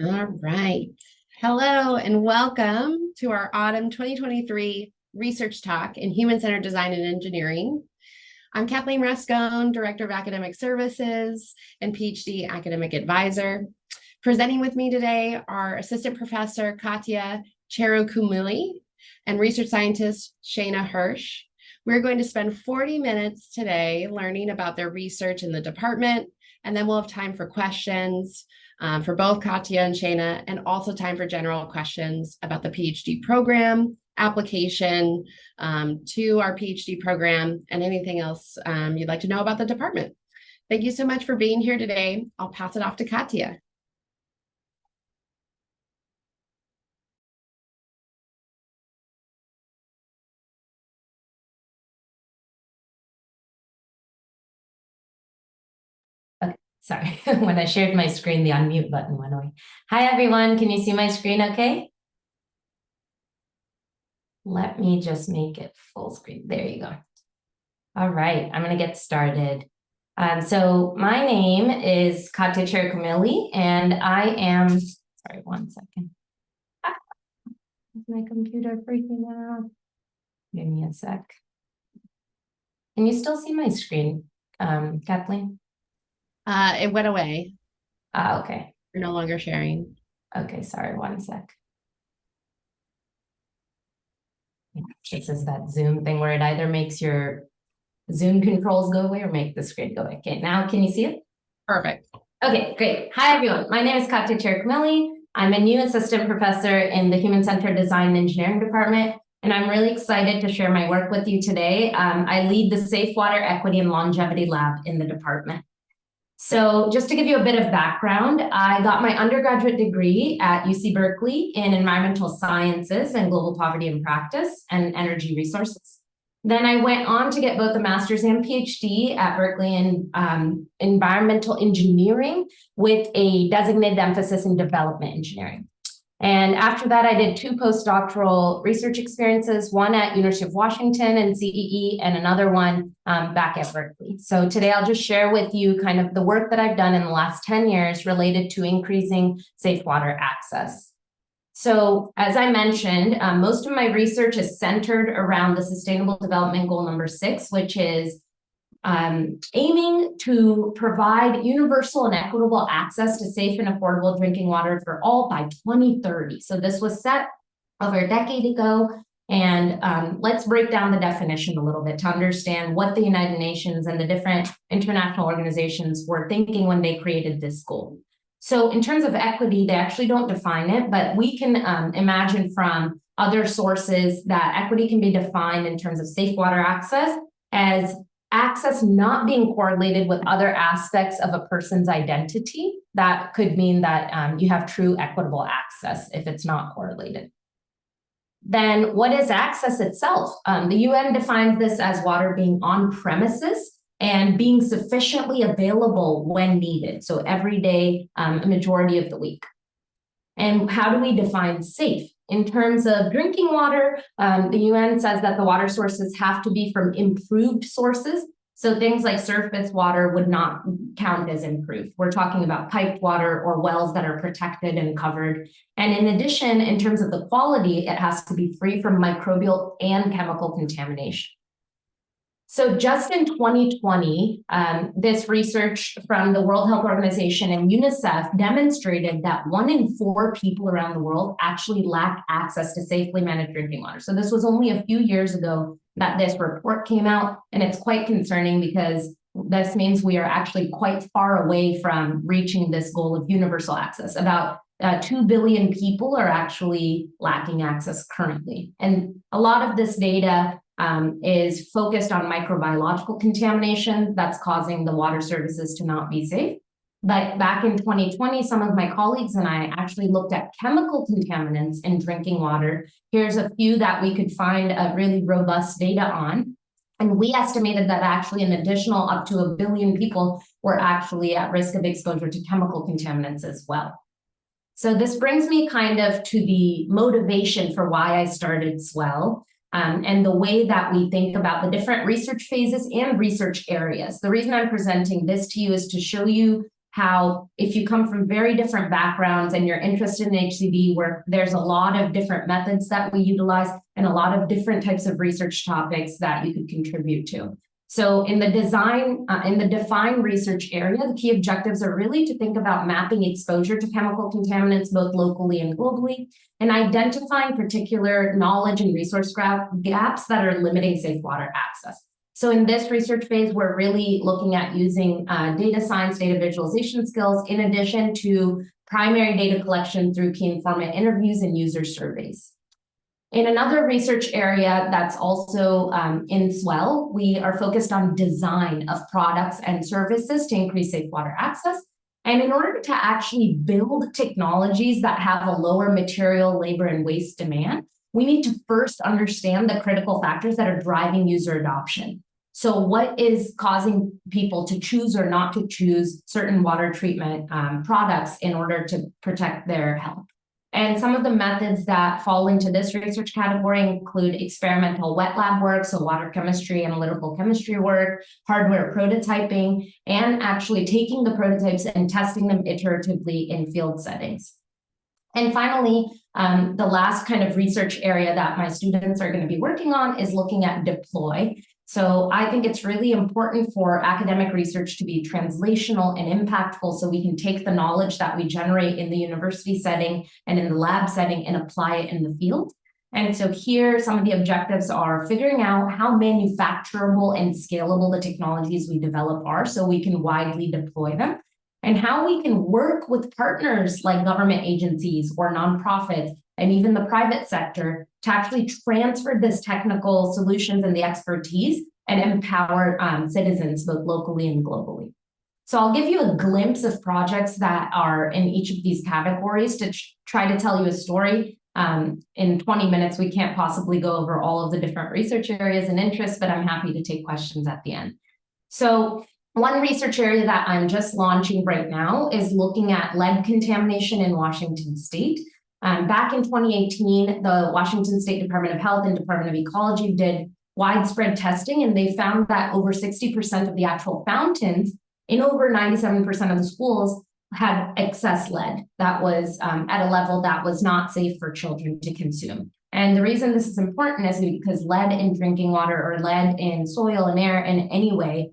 All right. Hello and welcome to our autumn 2023 research talk in human-centered design and engineering. I'm Kathleen Rascone, Director of Academic Services and PhD Academic Advisor. Presenting with me today are Assistant Professor Katya Cherukumilli and Research Scientist Shana Hirsch. We're going to spend 40 minutes today learning about their research in the department, and then we'll have time for questions for both Katya and Shana, and also time for general questions about the PhD program, application to our PhD program, and anything else you'd like to know about the department. Thank you so much for being here today. I'll pass it off to Katya. Sorry, when I shared my screen, the unmute button went away. Hi, everyone. Can you see my screen okay? Let me just make it full screen. There you go. All right, I'm going to get started. So my name is Katya Cherukumilli, and I am, sorry, one second. Is my computer freaking out? Give me a sec. Can you still see my screen, Kathleen? It went away. Okay. We're no longer sharing. Okay, sorry, one sec. This is that Zoom thing where it either makes your Zoom controls go away or make the screen go away. Okay, now can you see it? Perfect. Okay, great. Hi, everyone. My name is Katya Cherukumilli. I'm a new assistant professor in the Human-Centered Design and Engineering Department, and I'm really excited to share my work with you today. I lead the Safe Water Equity and Longevity Lab in the department. So just to give you a bit of background, I got my undergraduate degree at UC Berkeley in environmental sciences and global poverty in practice and energy resources. Then I went on to get both a master's and PhD at Berkeley in environmental engineering with a designated emphasis in development engineering. And after that, I did 2 postdoctoral research experiences, one at University of Washington and CEE, and another one back at Berkeley. So today I'll just share with you kind of the work that I've done in the last 10 years related to increasing safe water access. So as I mentioned, most of my research is centered around the Sustainable Development Goal number 6, which is aiming to provide universal and equitable access to safe and affordable drinking water for all by 2030. So this was set over a decade ago. And let's break down the definition a little bit to understand what the United Nations and the different international organizations were thinking when they created this goal. So in terms of equity, they actually don't define it, but we can imagine from other sources that equity can be defined in terms of safe water access as access not being correlated with other aspects of a person's identity. That could mean that you have true equitable access if it's not correlated. Then what is access itself? The UN defines this as water being on premises and being sufficiently available when needed. So every day, a majority of the week. And how do we define safe? In terms of drinking water, the UN says that the water sources have to be from improved sources. So things like surface water would not count as improved. We're talking about piped water or wells that are protected and covered. And in addition, in terms of the quality, it has to be free from microbial and chemical contamination. So just in 2020, this research from the World Health Organization and UNICEF demonstrated that 1 in 4 people around the world actually lack access to safely managed drinking water. So this was only a few years ago that this report came out, and it's quite concerning because this means we are actually quite far away from reaching this goal of universal access. About 2 billion people are actually lacking access currently. And a lot of this data is focused on microbiological contamination that's causing the water services to not be safe. But back in 2020, some of my colleagues and I actually looked at chemical contaminants in drinking water. Here's a few that we could find really robust data on. And we estimated that actually an additional up to 1 billion people were actually at risk of exposure to chemical contaminants as well. So this brings me kind of to the motivation for why I started Swell. And the way that we think about the different research phases and research areas. The reason I'm presenting this to you is to show you how if you come from very different backgrounds and you're interested in HCDE work, there's a lot of different methods that we utilize and a lot of different types of research topics that you could contribute to. So in the defined research area, the key objectives are really to think about mapping exposure to chemical contaminants, both locally and globally, and identifying particular knowledge and resource gaps that are limiting safe water access. So in this research phase, we're really looking at using data science, data visualization skills, in addition to primary data collection through key informant interviews and user surveys. In another research area that's also in SWEL, we are focused on design of products and services to increase safe water access. And in order to actually build technologies that have a lower material, labor, and waste demand, we need to first understand the critical factors that are driving user adoption. So what is causing people to choose or not to choose certain water treatment products in order to protect their health? And some of the methods that fall into this research category include experimental wet lab work, so water chemistry, analytical chemistry work, hardware prototyping, and actually taking the prototypes and testing them iteratively in field settings. And finally, the last kind of research area that my students are going to be working on is looking at deploy. So I think it's really important for academic research to be translational and impactful so we can take the knowledge that we generate in the university setting and in the lab setting and apply it in the field. And so here, some of the objectives are figuring out how manufacturable and scalable the technologies we develop are so we can widely deploy them, and how we can work with partners like government agencies or nonprofits and even the private sector to actually transfer this technical solutions and the expertise and empower citizens both locally and globally. So I'll give you a glimpse of projects that are in each of these categories to try to tell you a story. In 20 minutes, we can't possibly go over all of the different research areas and interests, but I'm happy to take questions at the end. So one research area that I'm just launching right now is looking at lead contamination in Washington State. Back in 2018, the Washington State Department of Health and Department of Ecology did widespread testing, and they found that over 60% of the actual fountains in over 97% of the schools had excess lead that was at a level that was not safe for children to consume. And the reason this is important is because lead in drinking water or lead in soil and air in any way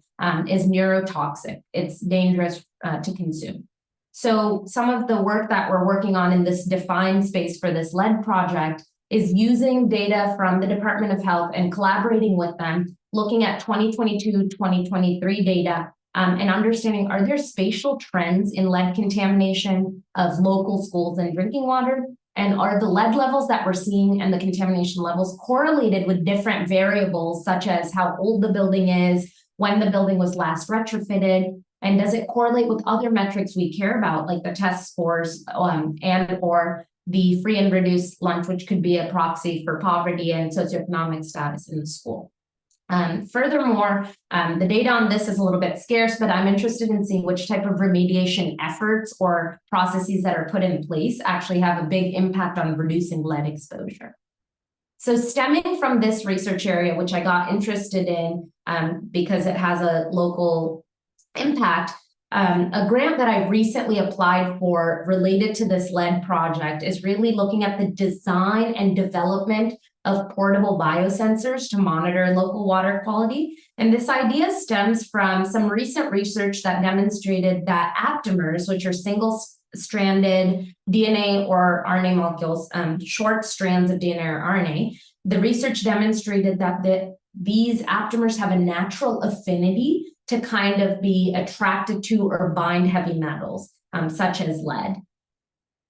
is neurotoxic. It's dangerous to consume. So some of the work that we're working on in this defined space for this lead project is using data from the Department of Health and collaborating with them, looking at 2022-2023 data and understanding, are there spatial trends in lead contamination of local schools and drinking water? And are the lead levels that we're seeing and the contamination levels correlated with different variables, such as how old the building is, when the building was last retrofitted, and does it correlate with other metrics we care about, like the test scores and or the free and reduced lunch, which could be a proxy for poverty and socioeconomic status in the school. Furthermore, the data on this is a little bit scarce, but I'm interested in seeing which type of remediation efforts or processes that are put in place actually have a big impact on reducing lead exposure. So stemming from this research area, which I got interested in because it has a local impact, a grant that I recently applied for related to this lead project is really looking at the design and development of portable biosensors to monitor local water quality. And this idea stems from some recent research that demonstrated that aptamers, which are single-stranded DNA or RNA molecules, short strands of DNA or RNA, the research demonstrated that these aptamers have a natural affinity to kind of be attracted to or bind heavy metals, such as lead.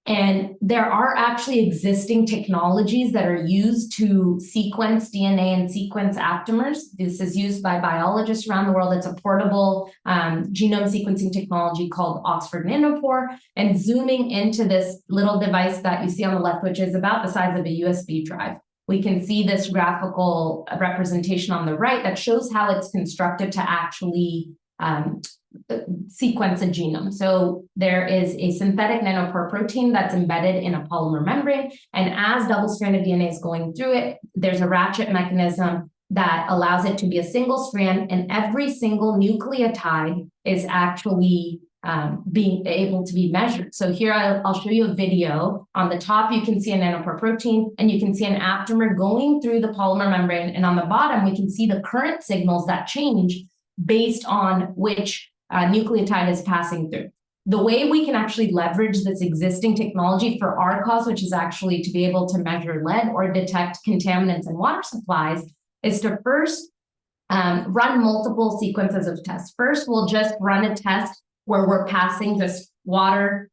And there are actually existing technologies that are used to sequence DNA and sequence aptamers. This is used by biologists around the world. It's a portable genome sequencing technology called Oxford Nanopore. And zooming into this little device that you see on the left, which is about the size of a USB drive, we can see this graphical representation on the right that shows how it's constructed to actually sequence a genome. So there is a synthetic nanopore protein that's embedded in a polymer membrane, and as double-stranded DNA is going through it, there's a ratchet mechanism that allows it to be a single strand, and every single nucleotide is actually being able to be measured. So here I'll show you a video. On the top, you can see a nanopore protein, and you can see an aptamer going through the polymer membrane. And on the bottom, we can see the current signals that change based on which nucleotide is passing through. The way we can actually leverage this existing technology for our cause, which is actually to be able to measure lead or detect contaminants in water supplies, is to first run multiple sequences of tests. First, we'll just run a test where we're passing just water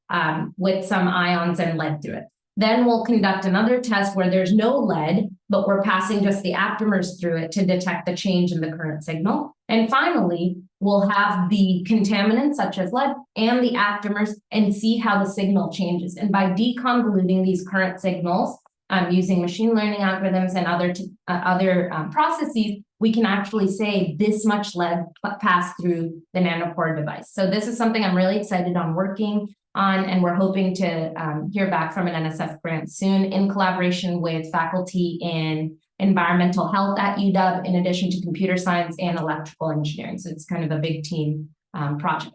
with some ions and lead through it. Then we'll conduct another test where there's no lead, but we're passing just the aptamers through it to detect the change in the current signal. And finally, we'll have the contaminants such as lead and the aptamers and see how the signal changes. And by deconvoluting these current signals using machine learning algorithms and other processes, we can actually say this much lead passed through the nanopore device. So this is something I'm really excited on working on, and we're hoping to hear back from an NSF grant soon in collaboration with faculty in environmental health at UW, in addition to computer science and electrical engineering. So it's kind of a big team project.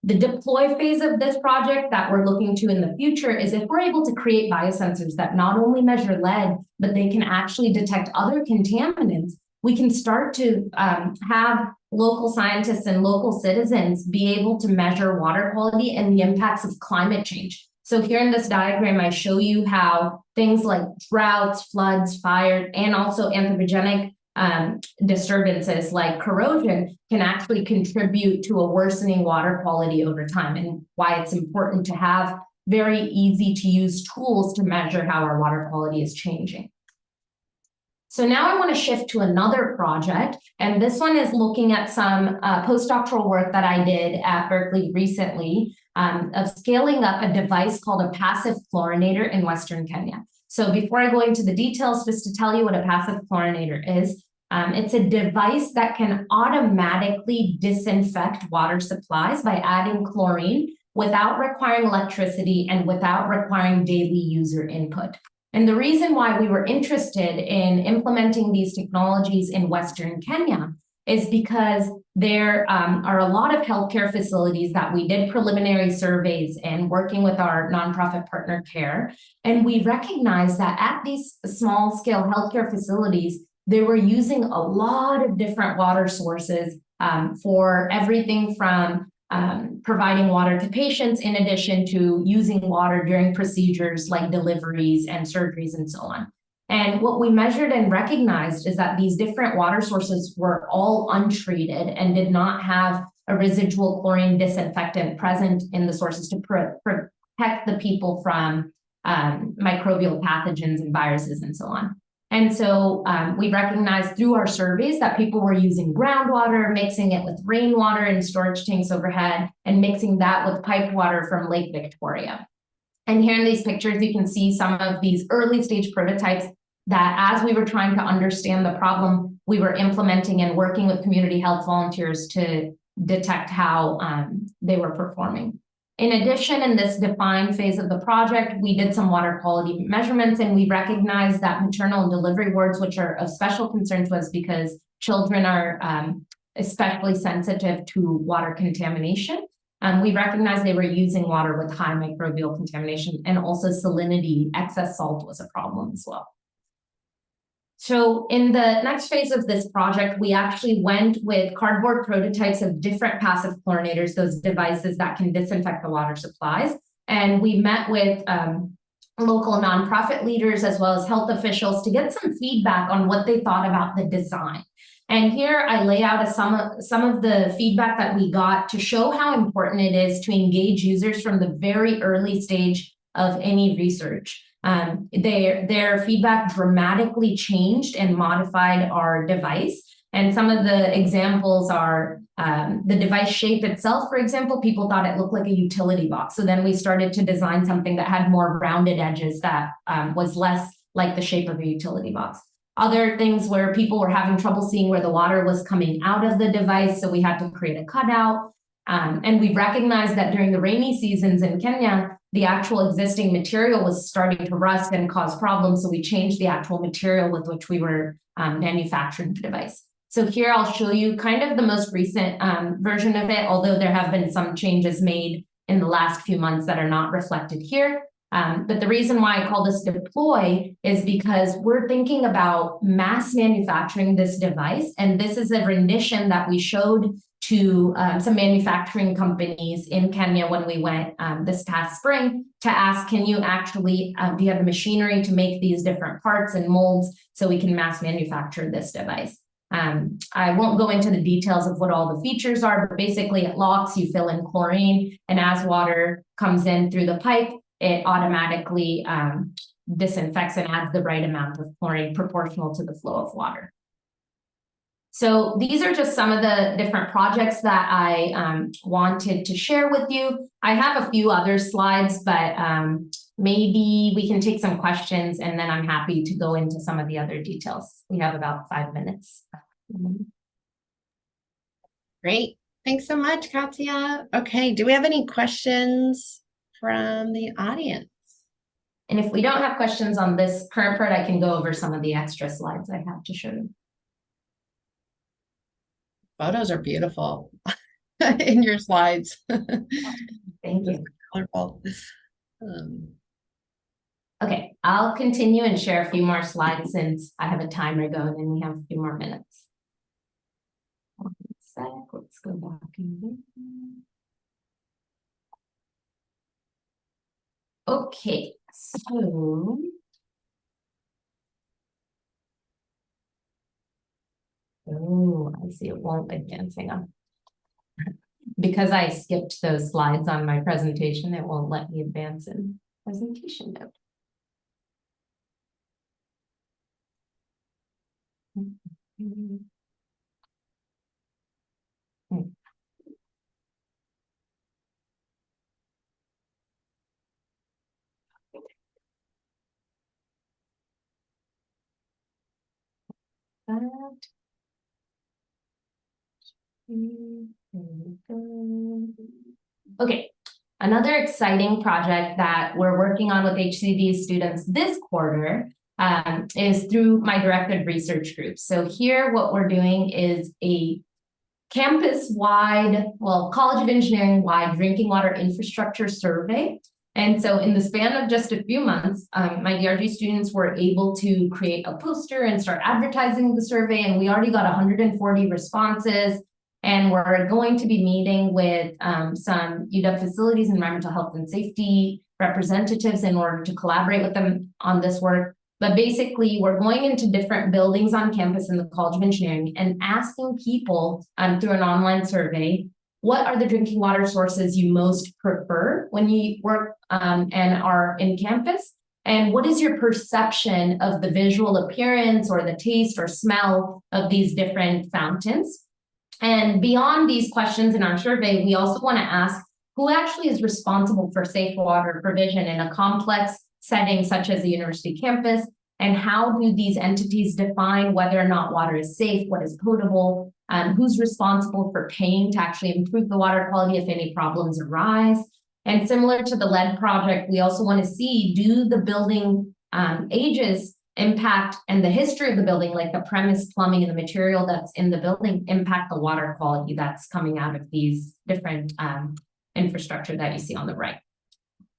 The deploy phase of this project that we're looking to in the future is if we're able to create biosensors that not only measure lead, but they can actually detect other contaminants, we can start to have local scientists and local citizens be able to measure water quality and the impacts of climate change. So here in this diagram, I show you how things like droughts, floods, fire, and also anthropogenic disturbances like corrosion can actually contribute to a worsening water quality over time, and why it's important to have very easy to use tools to measure how our water quality is changing. So now I want to shift to another project, and this one is looking at some postdoctoral work that I did at Berkeley recently of scaling up a device called a passive chlorinator in Western Kenya. So before I go into the details, just to tell you what a passive chlorinator is, it's a device that can automatically disinfect water supplies by adding chlorine without requiring electricity and without requiring daily user input. And the reason why we were interested in implementing these technologies in Western Kenya is because there are a lot of healthcare facilities that we did preliminary surveys in, working with our nonprofit partner CARE. And we recognized that at these small scale healthcare facilities, they were using a lot of different water sources for everything from providing water to patients, in addition to using water during procedures like deliveries and surgeries and so on. And what we measured and recognized is that these different water sources were all untreated and did not have a residual chlorine disinfectant present in the sources to protect the people from microbial pathogens and viruses and so on. And so we recognized through our surveys that people were using groundwater, mixing it with rainwater in storage tanks overhead, and mixing that with piped water from Lake Victoria. And here in these pictures, you can see some of these early stage prototypes that, as we were trying to understand the problem, we were implementing and working with community health volunteers to detect how they were performing. In addition, in this define phase of the project, we did some water quality measurements, and we recognized that maternal and delivery wards, which are of special concern to us because children are especially sensitive to water contamination. We recognized they were using water with high microbial contamination, and also salinity, excess salt was a problem as well. So in the next phase of this project, we actually went with cardboard prototypes of different passive chlorinators, those devices that can disinfect the water supplies. And we met with local nonprofit leaders as well as health officials to get some feedback on what they thought about the design. And here I lay out some of the feedback that we got to show how important it is to engage users from the very early stage of any research. Their feedback dramatically changed and modified our device. And some of the examples are the device shape itself. For example, people thought it looked like a utility box. So then we started to design something that had more rounded edges that was less like the shape of a utility box. Other things where people were having trouble seeing where the water was coming out of the device, so we had to create a cutout. And we recognized that during the rainy seasons in Kenya, the actual existing material was starting to rust and cause problems, so we changed the actual material with which we were manufacturing the device. So here I'll show you kind of the most recent version of it, although there have been some changes made in the last few months that are not reflected here. But the reason why I call this deploy is because we're thinking about mass manufacturing this device. And this is a rendition that we showed to some manufacturing companies in Kenya when we went this past spring to ask, can you actually, do you have the machinery to make these different parts and molds so we can mass manufacture this device? I won't go into the details of what all the features are, but basically it locks, you fill in chlorine, and as water comes in through the pipe, it automatically disinfects and adds the right amount of chlorine proportional to the flow of water. So these are just some of the different projects that I wanted to share with you. I have a few other slides, but maybe we can take some questions and then I'm happy to go into some of the other details. We have about 5 minutes. Great. Thanks so much, Katya. Okay, do we have any questions from the audience? And if we don't have questions on this current part, I can go over some of the extra slides I have to show you. Photos are beautiful in your slides. Thank you. Colorful. Okay, I'll continue and share a few more slides since I have a timer going and we have a few more minutes. One sec, let's go back in here. Okay, so oh, I see it won't advance. Hang on. Because I skipped those slides on my presentation, it won't let me advance in presentation mode. Okay, another exciting project that we're working on with HCDE students this quarter is through my directed research group. So here what we're doing is a campus-wide, well, College of Engineering-wide drinking water infrastructure survey. And so in the span of just a few months, my DRG students were able to create a poster and start advertising the survey, and we already got 140 responses. And we're going to be meeting with some UW facilities, environmental health and safety representatives in order to collaborate with them on this work. But basically, we're going into different buildings on campus in the College of Engineering and asking people through an online survey, what are the drinking water sources you most prefer when you work and are in campus? And what is your perception of the visual appearance or the taste or smell of these different fountains? And beyond these questions in our survey, we also want to ask who actually is responsible for safe water provision in a complex setting such as a university campus, and how do these entities define whether or not water is safe, what is potable, who's responsible for paying to actually improve the water quality if any problems arise. And similar to the lead project, we also want to see, do the building ages impact and the history of the building, like the premise, plumbing, and the material that's in the building, impact the water quality that's coming out of these different infrastructure that you see on the right.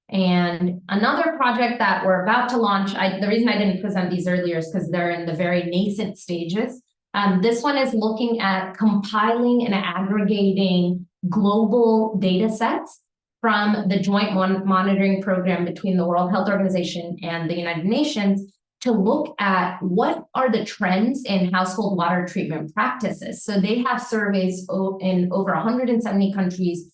And another project that we're about to launch, the reason I didn't present these earlier is because they're in the very nascent stages. This one is looking at compiling and aggregating global data sets from the joint monitoring program between the World Health Organization and the United Nations to look at what are the trends in household water treatment practices. So they have surveys in over 170 countries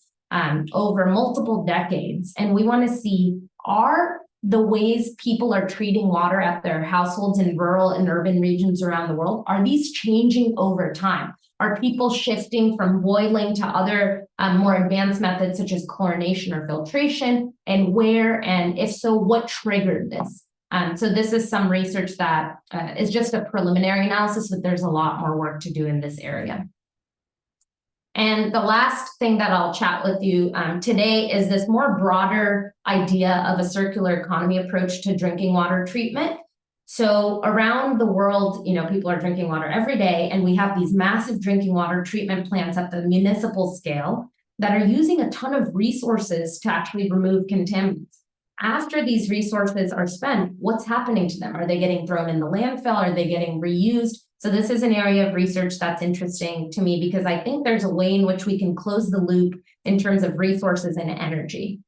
over multiple decades. And we want to see, are the ways people are treating water at their households in rural and urban regions around the world, are these changing over time? Are people shifting from boiling to other more advanced methods such as chlorination or filtration? And where, and if so, what triggered this? So this is some research that is just a preliminary analysis, but there's a lot more work to do in this area. And the last thing that I'll chat with you today is this more broader idea of a circular economy approach to drinking water treatment. So around the world, people are drinking water every day, and we have these massive drinking water treatment plants at the municipal scale that are using a ton of resources to actually remove contaminants. After these resources are spent, what's happening to them? Are they getting thrown in the landfill? Are they getting reused? So this is an area of research that's interesting to me because I think there's a way in which we can close the loop in terms of resources and energy.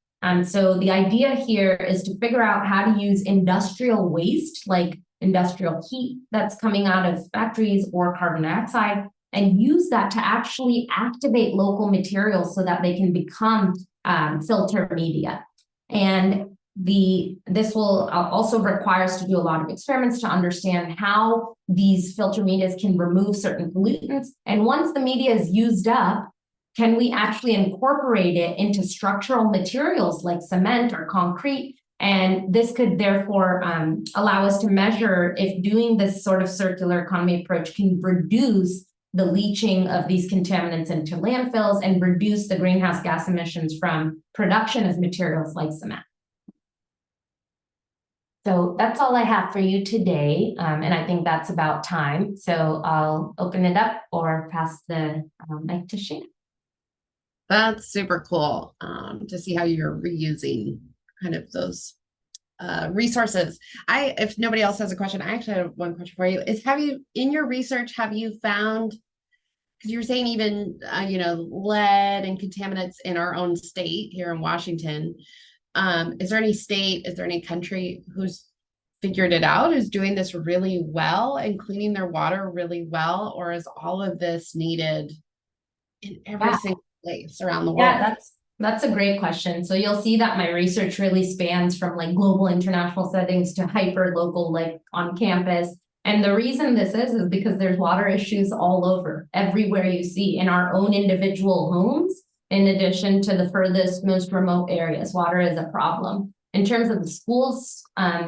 So the idea here is to figure out how to use industrial waste, like industrial heat that's coming out of factories or carbon dioxide, and use that to actually activate local materials so that they can become filter media. And this will also require us to do a lot of experiments to understand how these filter medias can remove certain pollutants. And once the media is used up, can we actually incorporate it into structural materials like cement or concrete? And this could therefore allow us to measure if doing this sort of circular economy approach can reduce the leaching of these contaminants into landfills and reduce the greenhouse gas emissions from production of materials like cement. So that's all I have for you today. And I think that's about time. So I'll open it up or pass the mic to Shana. That's super cool to see how you're reusing kind of those resources. If nobody else has a question, I actually have one question for you. In your research, have you found, because you were saying even, lead and contaminants in our own state here in Washington, is there any country who's figured it out, who's doing this really well and cleaning their water really well, or is all of this needed in every single place around the world? Yeah, that's a great question. So you'll see that my research really spans from like global international settings to hyper local, like on campus. And the reason this is because there's water issues all over, everywhere you see in our own individual homes. In addition to the furthest, most remote areas, water is a problem. In terms of the schools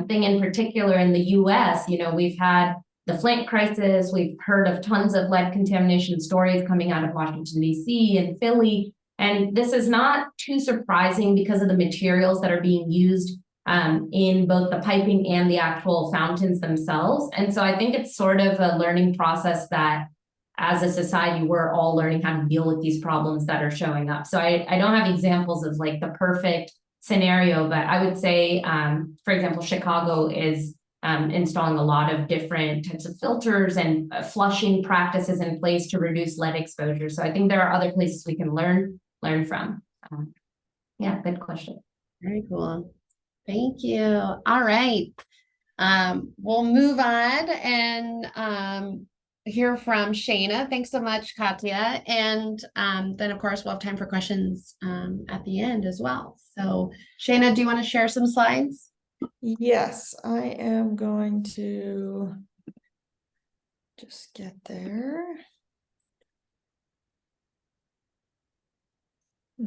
thing in particular in the US, we've had the Flint crisis. We've heard of tons of lead contamination stories coming out of Washington, D.C. and Philly. And this is not too surprising because of the materials that are being used in both the piping and the actual fountains themselves. And so I think it's sort of a learning process that as a society, we're all learning how to deal with these problems that are showing up. So I don't have examples of like the perfect scenario, but I would say, for example, Chicago is installing a lot of different types of filters and flushing practices in place to reduce lead exposure. So I think there are other places we can learn from. Yeah, good question. Very cool. Thank you. All right. We'll move on and hear from Shana. Thanks so much, Katya. And then, of course, we'll have time for questions at the end as well. So, Shana, do you want to share some slides? Yes, I am going to just get there. I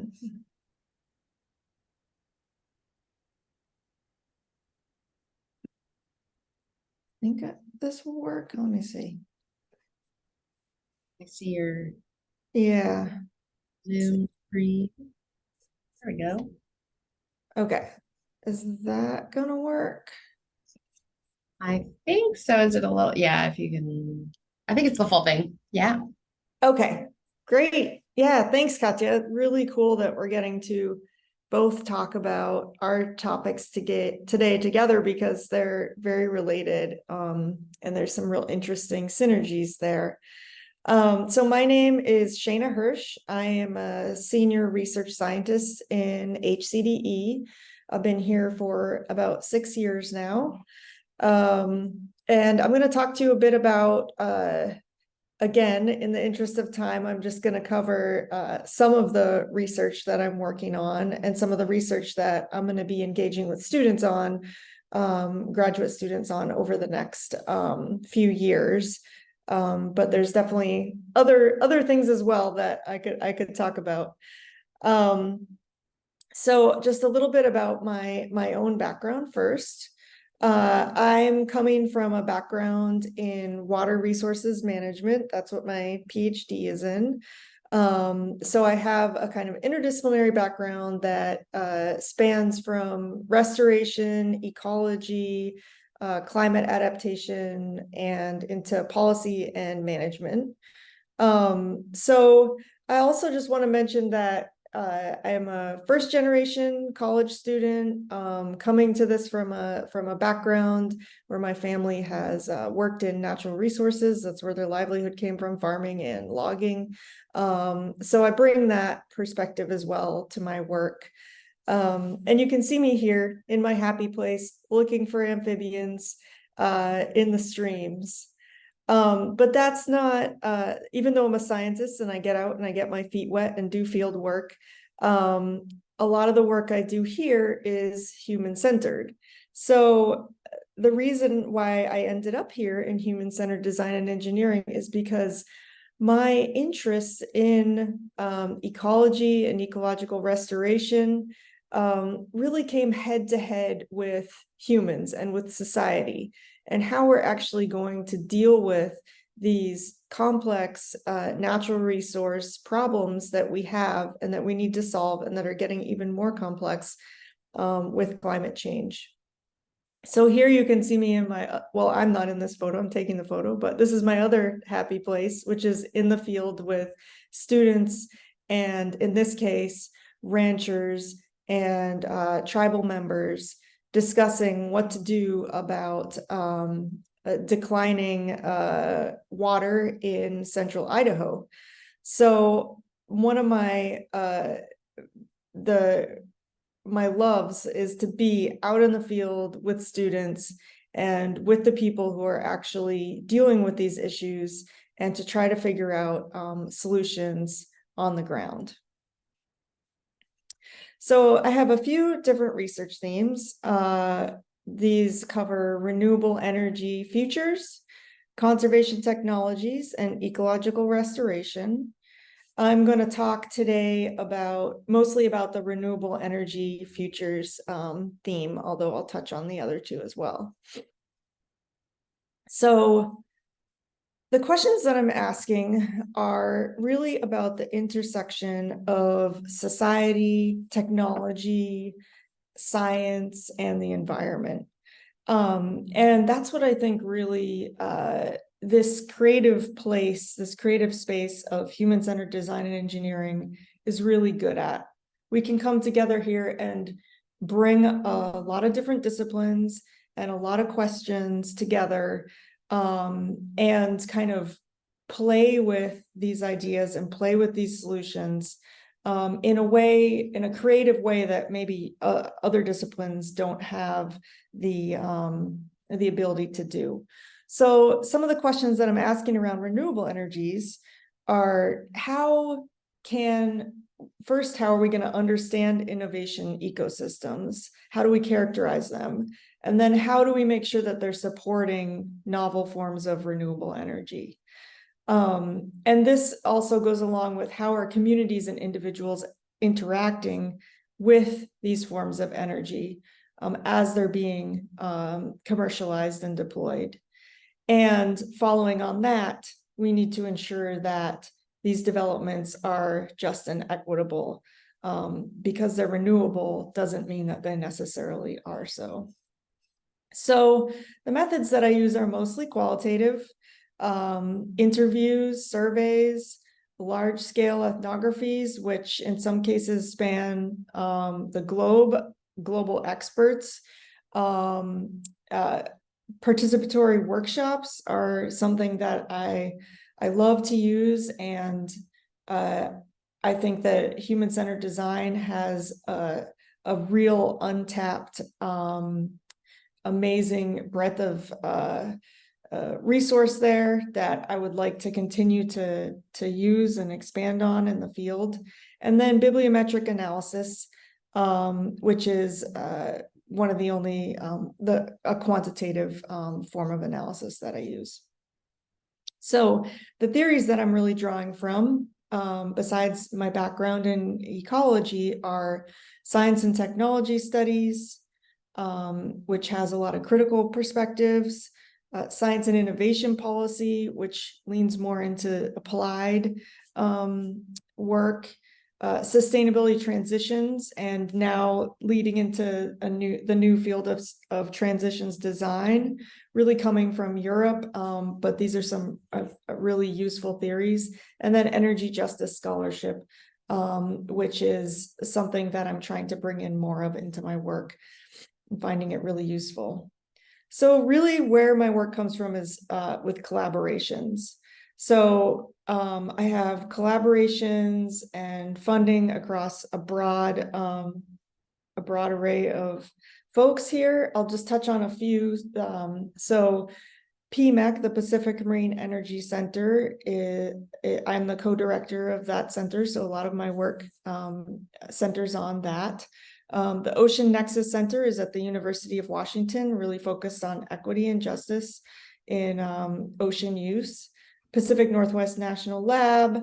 think this will work. Let me see. I see your Zoom screen. There we go. Okay. Is that gonna work? I think so. Is it a little? Yeah, if you can. I think it's the full thing. Yeah. Okay, great. Yeah, thanks, Katya. Really cool that we're getting to both talk about our topics today together because they're very related and there's some real interesting synergies there. So my name is Shana Hirsch. I am a senior research scientist in HCDE. I've been here for about 6 years now. And I'm going to talk to you a bit about, again, in the interest of time, I'm just going to cover some of the research that I'm working on and some of the research that I'm going to be engaging with students on, graduate students on over the next few years. But there's definitely other things as well that I could talk about. So just a little bit about my own background first. I'm coming from a background in water resources management. That's what my PhD is in. So I have a kind of interdisciplinary background that spans from restoration, ecology, climate adaptation and into policy and management. So I also just want to mention that I am a first generation college student, coming to this from a background where my family has worked in natural resources. That's where their livelihood came from, farming and logging. So I bring that perspective as well to my work. And you can see me here in my happy place, looking for amphibians in the streams. But that's not, even though I'm a scientist and I get out and I get my feet wet and do field work, a lot of the work I do here is human-centered. So the reason why I ended up here in human-centered design and engineering is because my interests in ecology and ecological restoration really came head to head with humans and with society, and how we're actually going to deal with these complex natural resource problems that we have and that we need to solve, and that are getting even more complex with climate change. So here you can see me in my, well, I'm not in this photo, I'm taking the photo, but this is my other happy place, which is in the field with students, and in this case, ranchers and tribal members, discussing what to do about declining water in central Idaho. So one of my my loves is to be out in the field with students and with the people who are actually dealing with these issues, and to try to figure out solutions on the ground. So I have a few different research themes. These cover renewable energy futures, conservation technologies, and ecological restoration. I'm going to talk today mostly about the renewable energy futures theme, although I'll touch on the other two as well. So the questions that I'm asking are really about the intersection of society, technology, science, and the environment. And that's what I think really this creative place, this creative space of human-centered design and engineering is really good at. We can come together here and bring a lot of different disciplines and a lot of questions together, and kind of play with these ideas and play with these solutions in a creative way that maybe other disciplines don't have the ability to do. So some of the questions that I'm asking around renewable energies are, how are we going to understand innovation ecosystems? How do we characterize them? And then how do we make sure that they're supporting novel forms of renewable energy? And this also goes along with how are communities and individuals interacting with these forms of energy as they're being commercialized and deployed. And following on that, we need to ensure that these developments are just and equitable. Because they're renewable doesn't mean that they necessarily are so. So the methods that I use are mostly qualitative. Interviews, surveys, large-scale ethnographies, which in some cases span the globe, global experts. Participatory workshops are something that I love to use, and I think that human-centered design has a real untapped, amazing breadth of resource there that I would like to continue to use and expand on in the field. And then bibliometric analysis, which is one of the only a quantitative form of analysis that I use. So the theories that I'm really drawing from, besides my background in ecology, are science and technology studies, which has a lot of critical perspectives, science and innovation policy, which leans more into applied work, sustainability transitions, and now leading into the new field of transitions design, really coming from Europe. But these are some really useful theories. And then energy justice scholarship, which is something that I'm trying to bring in more of into my work and finding it really useful. So really where my work comes from is with collaborations. So I have collaborations and funding across a broad array of folks here. I'll just touch on a few. So PMEC, the Pacific Marine Energy Center, I'm the co-director of that center. So a lot of my work centers on that. The Ocean Nexus Center is at the University of Washington, really focused on equity and justice in ocean use. Pacific Northwest National Lab,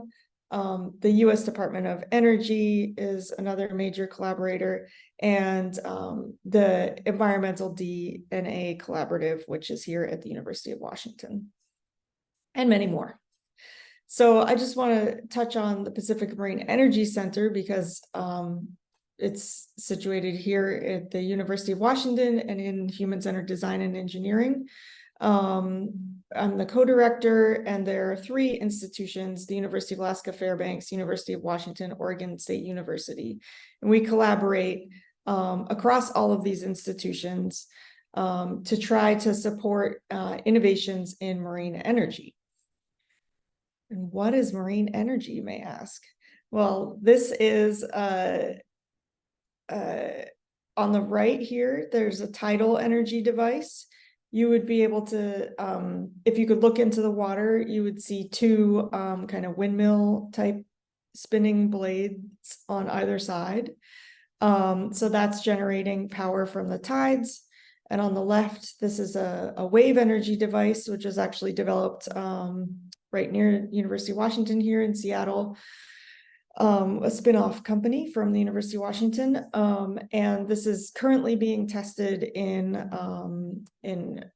the U.S. Department of Energy is another major collaborator, and the Environmental DNA Collaborative, which is here at the University of Washington, and many more. So I just want to touch on the Pacific Marine Energy Center because it's situated here at the University of Washington and in human-centered design and engineering. I'm the co-director, and there are 3 institutions: the University of Alaska Fairbanks, University of Washington, Oregon State University. And we collaborate across all of these institutions to try to support innovations in marine energy. And what is marine energy, you may ask? Well, this is on the right here, there's a tidal energy device. You would be able to, if you could look into the water, you would see 2 kind of windmill type spinning blades on either side. So that's generating power from the tides. And on the left, this is a wave energy device, which is actually developed right near University of Washington here in Seattle. A spin-off company from the University of Washington, and this is currently being tested in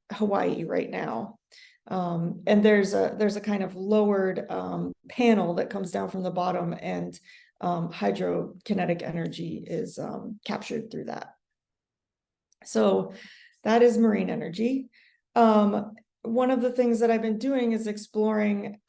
Hawaii right now. And there's a kind of lowered panel that comes down from the bottom, and hydrokinetic energy is captured through that. So that is marine energy. One of the things that I've been doing is exploring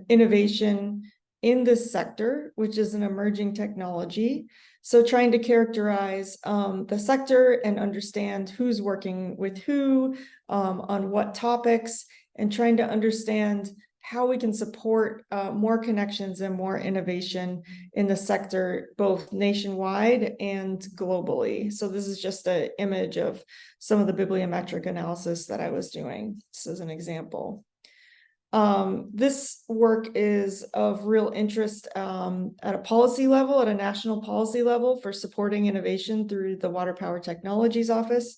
innovation in this sector, which is an emerging technology. So trying to characterize the sector and understand who's working with who, on what topics, and trying to understand how we can support more connections and more innovation in the sector, both nationwide and globally. So this is just an image of some of the bibliometric analysis that I was doing. This is an example. This work is of real interest at a policy level, at a national policy level, for supporting innovation through the Water Power Technologies Office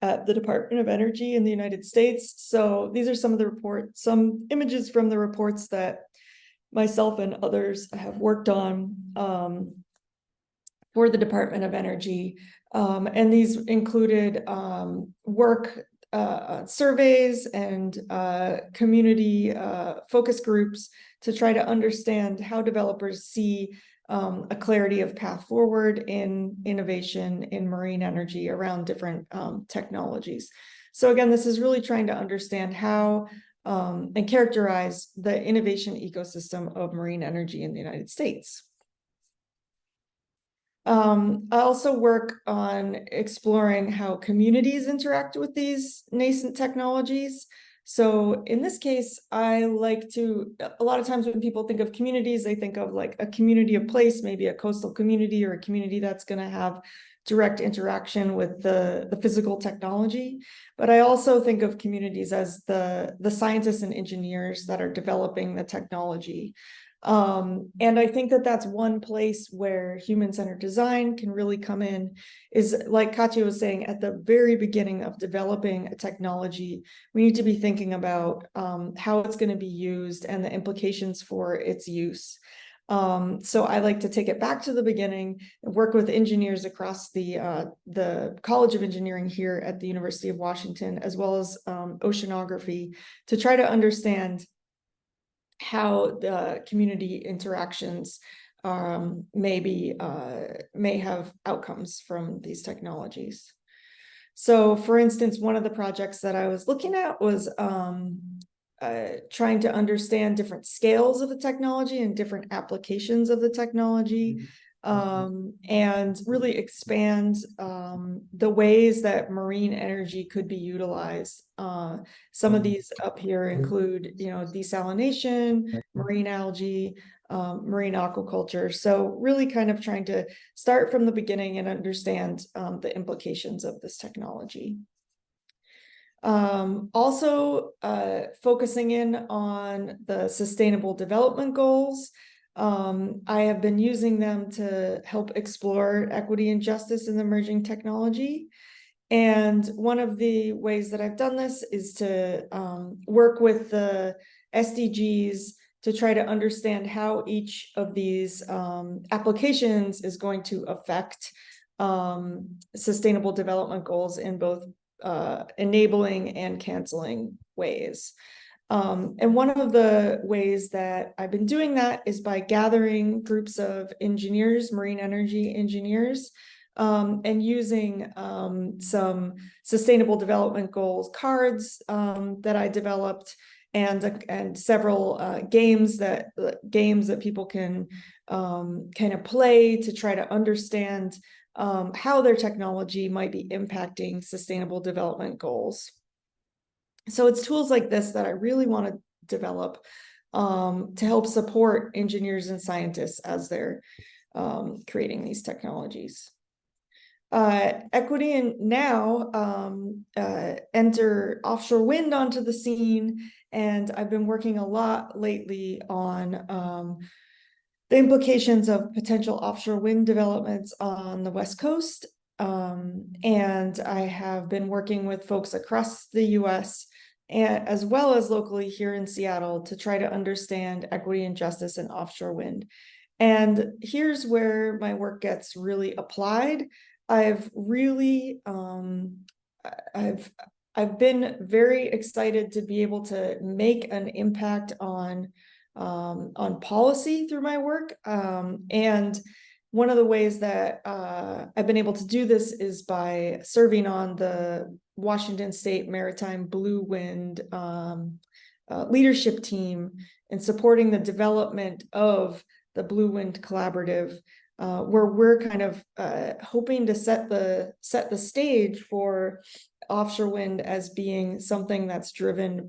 at the Department of Energy in the United States. So these are some of the reports, some images from the reports that myself and others have worked on for the Department of Energy. And these included work surveys and community focus groups to try to understand how developers see a clarity of path forward in innovation in marine energy around different technologies. So again, this is really trying to understand how and characterize the innovation ecosystem of marine energy in the United States. I also work on exploring how communities interact with these nascent technologies. So in this case, I like to, a lot of times when people think of communities, they think of like a community of place, maybe a coastal community or a community that's going to have direct interaction with the physical technology. But I also think of communities as the scientists and engineers that are developing the technology. And I think that that's one place where human-centered design can really come in, is like Katya was saying, at the very beginning of developing a technology, we need to be thinking about how it's going to be used and the implications for its use. So I like to take it back to the beginning and work with engineers across the College of Engineering here at the University of Washington, as well as oceanography, to try to understand how the community interactions may have outcomes from these technologies. So, for instance, one of the projects that I was looking at was trying to understand different scales of the technology and different applications of the technology, and really expand the ways that marine energy could be utilized. Some of these up here include, desalination, marine algae, marine aquaculture. So really kind of trying to start from the beginning and understand the implications of this technology. Also focusing in on the Sustainable Development Goals. I have been using them to help explore equity and justice in emerging technology. And one of the ways that I've done this is to work with the SDGs to try to understand how each of these applications is going to affect sustainable development goals in both enabling and canceling ways. And one of the ways that I've been doing that is by gathering groups of engineers, marine energy engineers, and using some sustainable development goals cards that I developed, and several games that people can kind of play to try to understand how their technology might be impacting sustainable development goals. So it's tools like this that I really want to develop to help support engineers and scientists as they're creating these technologies. Equity and now enter offshore wind onto the scene, and I've been working a lot lately on the implications of potential offshore wind developments on the West Coast. And I have been working with folks across the US, as well as locally here in Seattle, to try to understand equity and justice in offshore wind. And here's where my work gets really applied. I've really, I've been very excited to be able to make an impact on policy through my work. And one of the ways that I've been able to do this is by serving on the Washington State Maritime Blue Wind leadership team and supporting the development of the Blue Wind Collaborative, where we're kind of hoping to set the stage for offshore wind as being something that's driven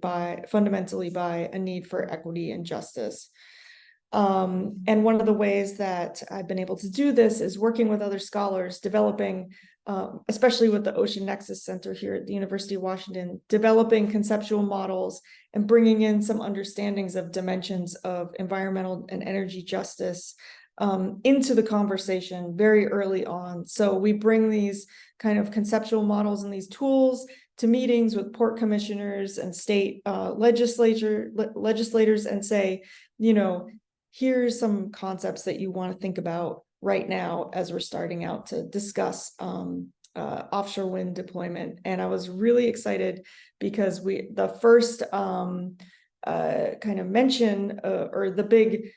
fundamentally by a need for equity and justice. And one of the ways that I've been able to do this is working with other scholars, developing, especially with the Ocean Nexus Center here at the University of Washington, developing conceptual models and bringing in some understandings of dimensions of environmental and energy justice into the conversation very early on. So we bring these kind of conceptual models and these tools to meetings with port commissioners and state legislators and say, here's some concepts that you want to think about right now as we're starting out to discuss offshore wind deployment. And I was really excited because the first kind of mention or the big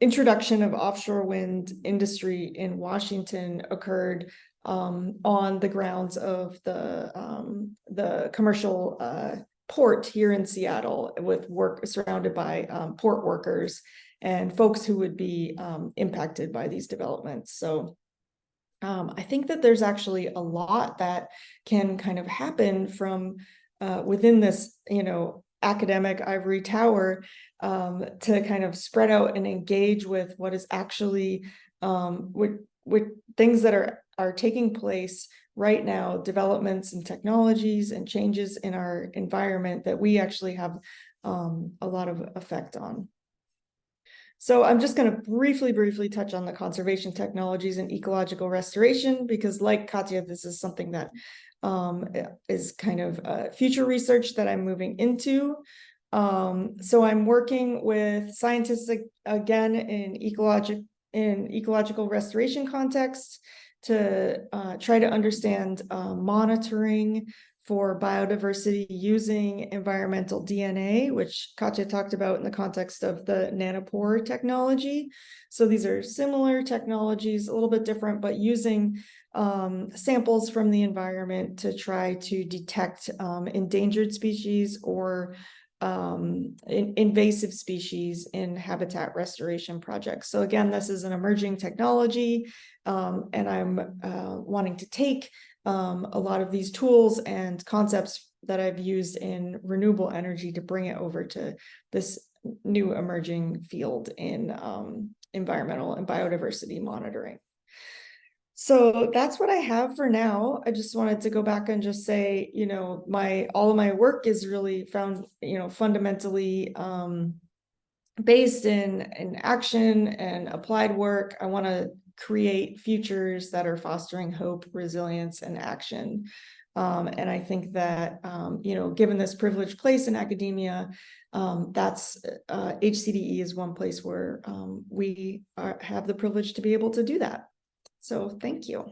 introduction of offshore wind industry in Washington occurred on the grounds of the commercial port here in Seattle, with work surrounded by port workers and folks who would be impacted by these developments. So I think that there's actually a lot that can kind of happen from within this, academic ivory tower to kind of spread out and engage with what is actually with things that are taking place right now, developments and technologies and changes in our environment that we actually have a lot of effect on. So I'm just going to briefly touch on the conservation technologies and ecological restoration, because like Katya, this is something that is kind of future research that I'm moving into. So I'm working with scientists again in ecological restoration context to try to understand monitoring for biodiversity using environmental DNA, which Katya talked about in the context of the nanopore technology. So these are similar technologies, a little bit different, but using samples from the environment to try to detect endangered species or invasive species in habitat restoration projects. So again, this is an emerging technology, and I'm wanting to take a lot of these tools and concepts that I've used in renewable energy to bring it over to this new emerging field in environmental and biodiversity monitoring. So that's what I have for now. I just wanted to go back and just say, you know, all of my work is really found, you know, fundamentally based in action and applied work. I want to create futures that are fostering hope, resilience, and action. And I think that, you know, given this privileged place in academia, that's HCDE is one place where we have the privilege to be able to do that. So thank you.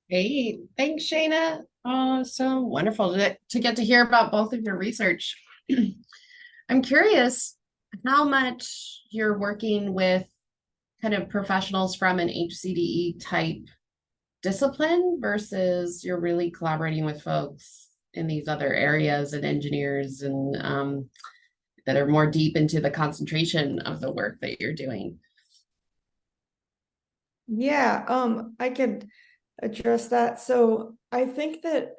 Great. Thanks, Shana. Oh, so wonderful to get to hear about both of your research. I'm curious how much you're working with kind of professionals from an HCDE type discipline versus you're really collaborating with folks in these other areas and engineers and that are more deep into the concentration of the work that you're doing. Yeah, I could address that. So I think that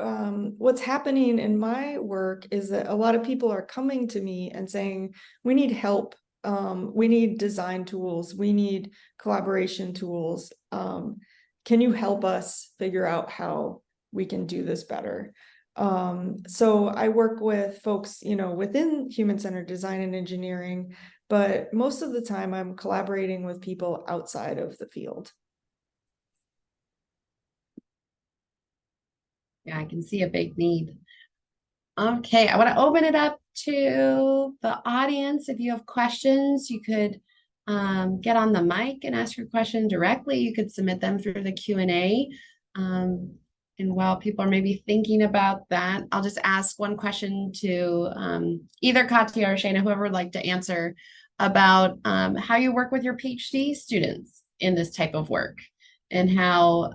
what's happening in my work is that a lot of people are coming to me and saying, we need help. We need design tools. We need collaboration tools. Can you help us figure out how we can do this better? So I work with folks, you know, within human-centered design and engineering, but most of the time I'm collaborating with people outside of the field. Yeah, I can see a big need. Okay, I want to open it up to the audience. If you have questions, you could get on the mic and ask your question directly. You could submit them through the Q&A. And while people are maybe thinking about that, I'll just ask one question to either Katya or Shana, whoever would like to answer, about how you work with your PhD students in this type of work and how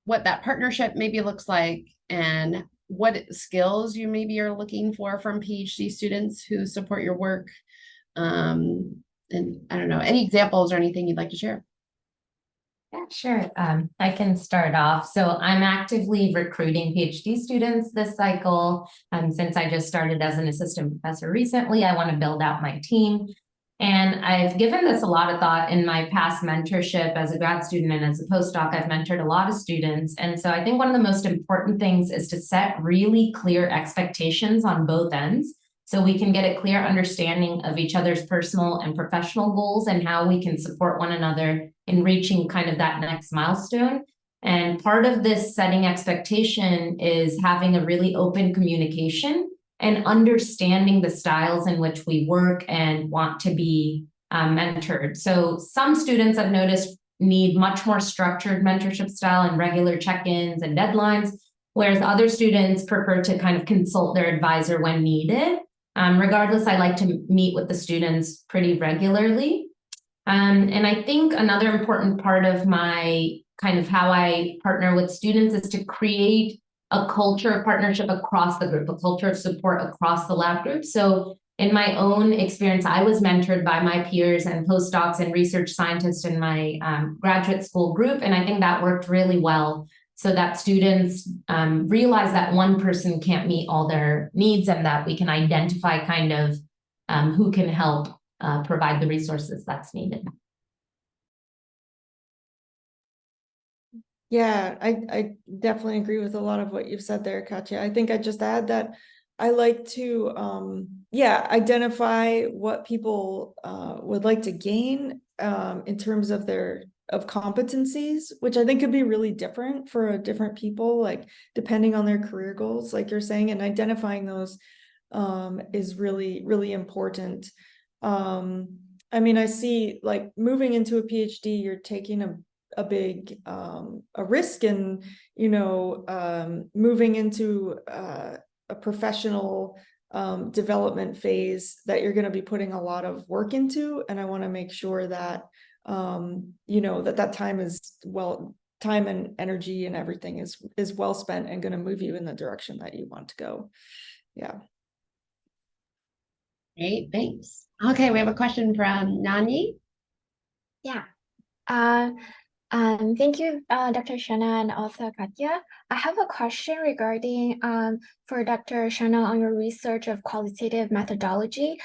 what that partnership maybe looks like and what skills you maybe are looking for from PhD students who support your work. And I don't know, any examples or anything you'd like to share? Yeah, sure. I can start off. So I'm actively recruiting PhD students this cycle. Since I just started as an assistant professor recently, I want to build out my team. And I've given this a lot of thought in my past mentorship as a grad student and as a postdoc. I've mentored a lot of students. And so I think one of the most important things is to set really clear expectations on both ends so we can get a clear understanding of each other's personal and professional goals and how we can support one another in reaching kind of that next milestone. And part of this setting expectation is having a really open communication and understanding the styles in which we work and want to be mentored. So some students I've noticed need much more structured mentorship style and regular check-ins and deadlines, whereas other students prefer to kind of consult their advisor when needed. Regardless, I like to meet with the students pretty regularly. And I think another important part of my kind of how I partner with students is to create a culture of partnership across the group, a culture of support across the lab group. So in my own experience, I was mentored by my peers and postdocs and research scientists in my graduate school group. And I think that worked really well so that students realize that one person can't meet all their needs and that we can identify kind of who can help provide the resources that's needed. Yeah, I definitely agree with a lot of what you've said there, Katya. I think I just add that I like to, identify what people would like to gain in terms of their competencies, which I think could be really different for different people, like depending on their career goals, like you're saying, and identifying those is really, really important. I mean, I see like moving into a PhD, you're taking a risk in, moving into a professional development phase that you're going to be putting a lot of work into. And I want to make sure that, that time and energy and everything is well spent and going to move you in the direction that you want to go. Yeah. Great, thanks. Okay, we have a question from Nani. Yeah. Thank you, Dr. Shana and also Katya. I have a question regarding for Dr. Shana on your research of qualitative methodology.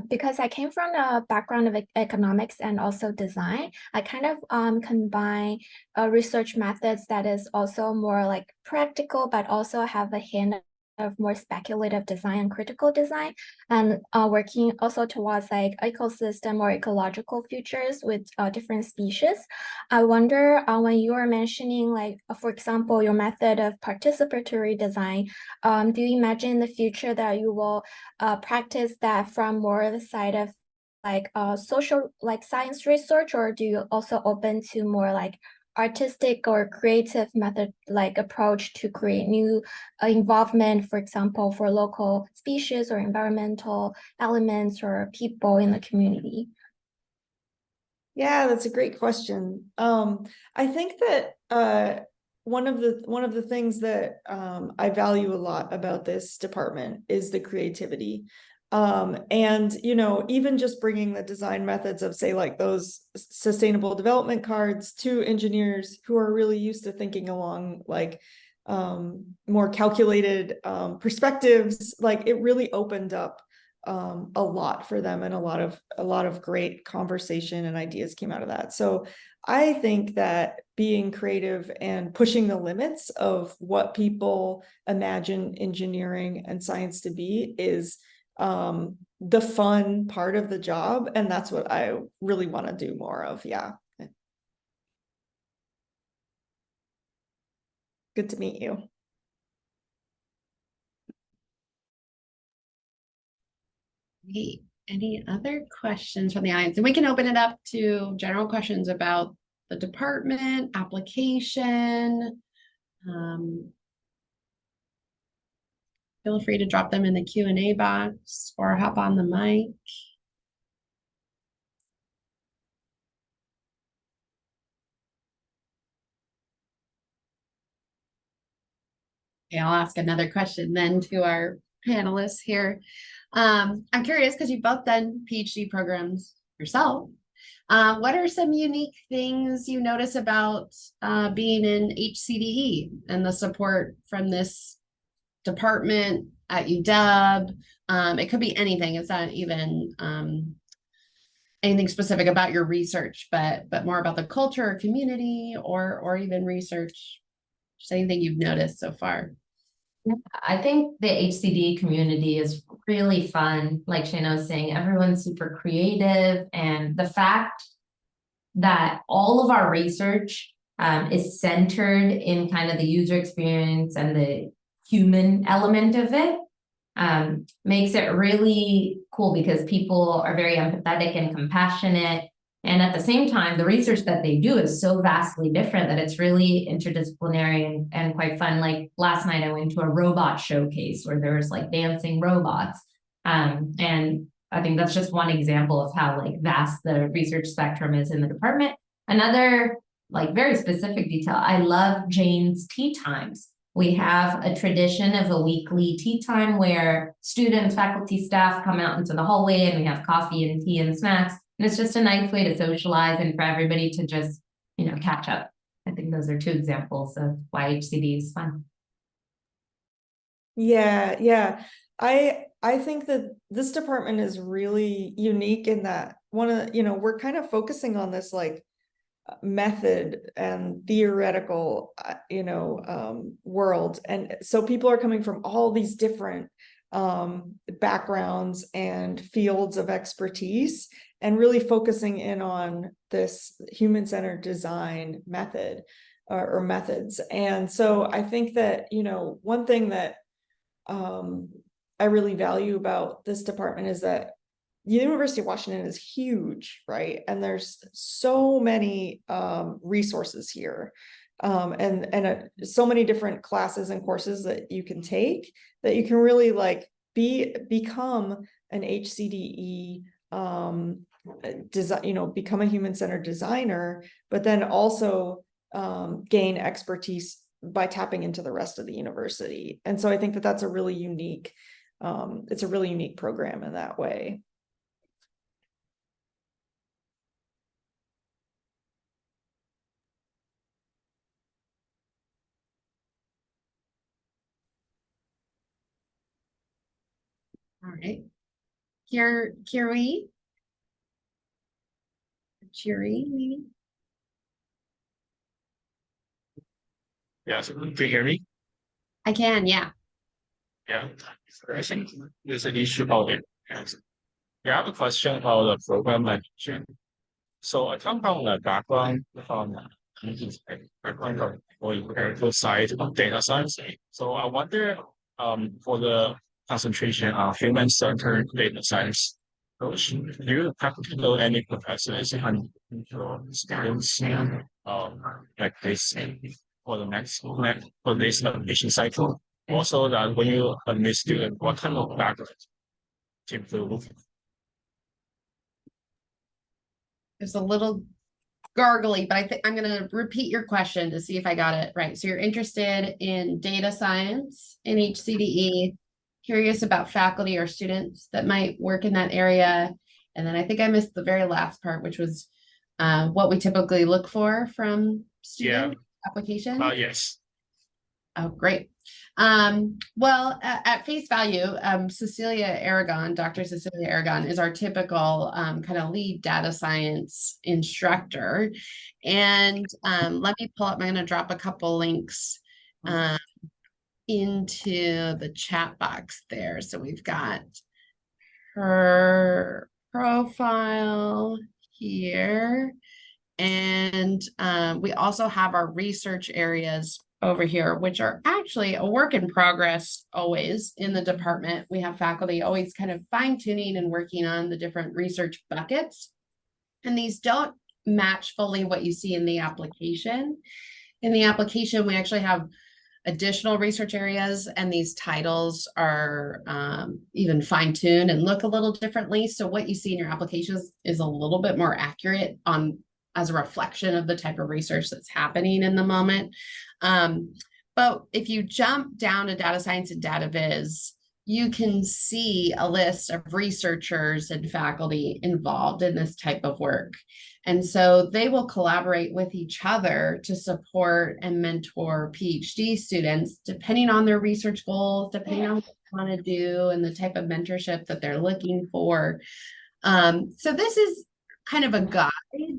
Because I came from a background of economics and also design, I kind of combine research methods that is also more like practical, but also have a hint of more speculative design and critical design, and working also towards like ecosystem or ecological futures with different species. I wonder when you are mentioning like, for example, your method of participatory design, do you imagine in the future that you will practice that from more the side of like social, like science research, or do you also open to more like artistic or creative method like approach to create new involvement, for example, for local species or environmental elements or people in the community? Yeah, that's a great question. I think that one of the things that I value a lot about this department is the creativity. And even just bringing the design methods of, say, like those sustainable development cards to engineers who are really used to thinking along like more calculated perspectives, like it really opened up a lot for them, and a lot of great conversation and ideas came out of that. So I think that being creative and pushing the limits of what people imagine engineering and science to be is the fun part of the job, and that's what I really want to do more of. Yeah. Good to meet you. Great. Any other questions from the audience? And we can open it up to general questions about the department, application. Feel free to drop them in the Q&A box or hop on the mic. Okay, I'll ask another question then to our panelists here. I'm curious because you've both done PhD programs yourself. What are some unique things you notice about being in HCDE and the support from this department at UW? It could be anything. It's not even anything specific about your research, but more about the culture or community or even research. Just anything you've noticed so far. I think the HCD community is really fun. Like Shana was saying, everyone's super creative, and the fact that all of our research is centered in kind of the user experience and the human element of it makes it really cool, because people are very empathetic and compassionate. And at the same time, the research that they do is so vastly different that it's really interdisciplinary and quite fun. Like last night, I went to a robot showcase where there was like dancing robots. And I think that's just one example of how like vast the research spectrum is in the department. Another like very specific detail, I love Jane's tea times. We have a tradition of a weekly tea time where students, faculty, staff come out into the hallway, and we have coffee and tea and snacks. And it's just a nice way to socialize and for everybody to just, catch up. I think those are two examples of why HCD is fun. Yeah. I think that this department is really unique in that we're kind of focusing on this like method and theoretical, world. And so people are coming from all these different backgrounds and fields of expertise, and really focusing in on this human-centered design method or methods. And so I think that, one thing that I really value about this department is that University of Washington is huge, right? And there's so many resources here. And so many different classes and courses that you can take that you can really like become an HCDE design, you know, become a human-centered designer, but then also gain expertise by tapping into the rest of the university. And so I think that that's a really unique, it's a really unique program in that way. All right. Kiri, maybe? Yeah, so can you hear me? I can, yeah. Yeah. I think there's an issue about it. Yes. Yeah, I have a question about the program management. So I come from a background from empirical side of data science. So I wonder for the concentration on human-centered data science approach, do you happen to know any professors and students like this for the next for this admission cycle? Also that when you admit student, what kind of background to improve? There's a little gargly, but I think I'm going to repeat your question to see if I got it right. So you're interested in data science in HCDE, curious about faculty or students that might work in that area. And then I think I missed the very last part, which was what we typically look for from student application. Yes. Oh, great. Well, at face value, Cecilia Aragon, Dr. Cecilia Aragon is our typical kind of lead data science instructor. And let me pull up, I'm going to drop a couple links into the chat box there. So we've got her profile here. And we also have our research areas over here, which are actually a work in progress always in the department. We have faculty always kind of fine tuning and working on the different research buckets. And these don't match fully what you see in the application. In the application, we actually have additional research areas, and these titles are even fine-tuned and look a little differently. So what you see in your applications is a little bit more accurate on as a reflection of the type of research that's happening in the moment. But if you jump down to data science and data viz, you can see a list of researchers and faculty involved in this type of work. And so they will collaborate with each other to support and mentor PhD students, depending on their research goals, depending on what they want to do and the type of mentorship that they're looking for. So this is kind of a guide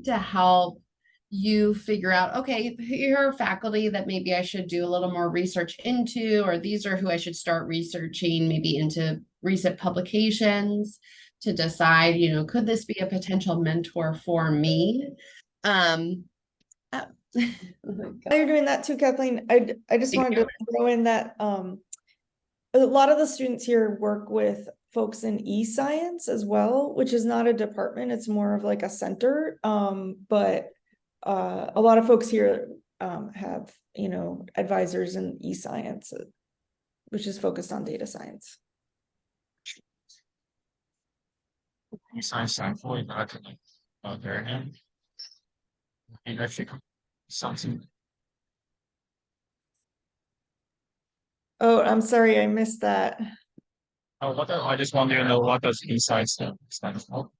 to help you figure out, okay, here are faculty that maybe I should do a little more research into, or these are who I should start researching maybe into recent publications to decide, you know, could this be a potential mentor for me? While you're doing that too, Kathleen, I just wanted to throw in that a lot of the students here work with folks in e-science as well, which is not a department, it's more of like a center. But a lot of folks here have, you know, advisors in e-science, which is focused on data science. Science standpoint, I can there and I think something. Oh, I'm sorry, I missed that. Oh, I just want to know what does insight stand for?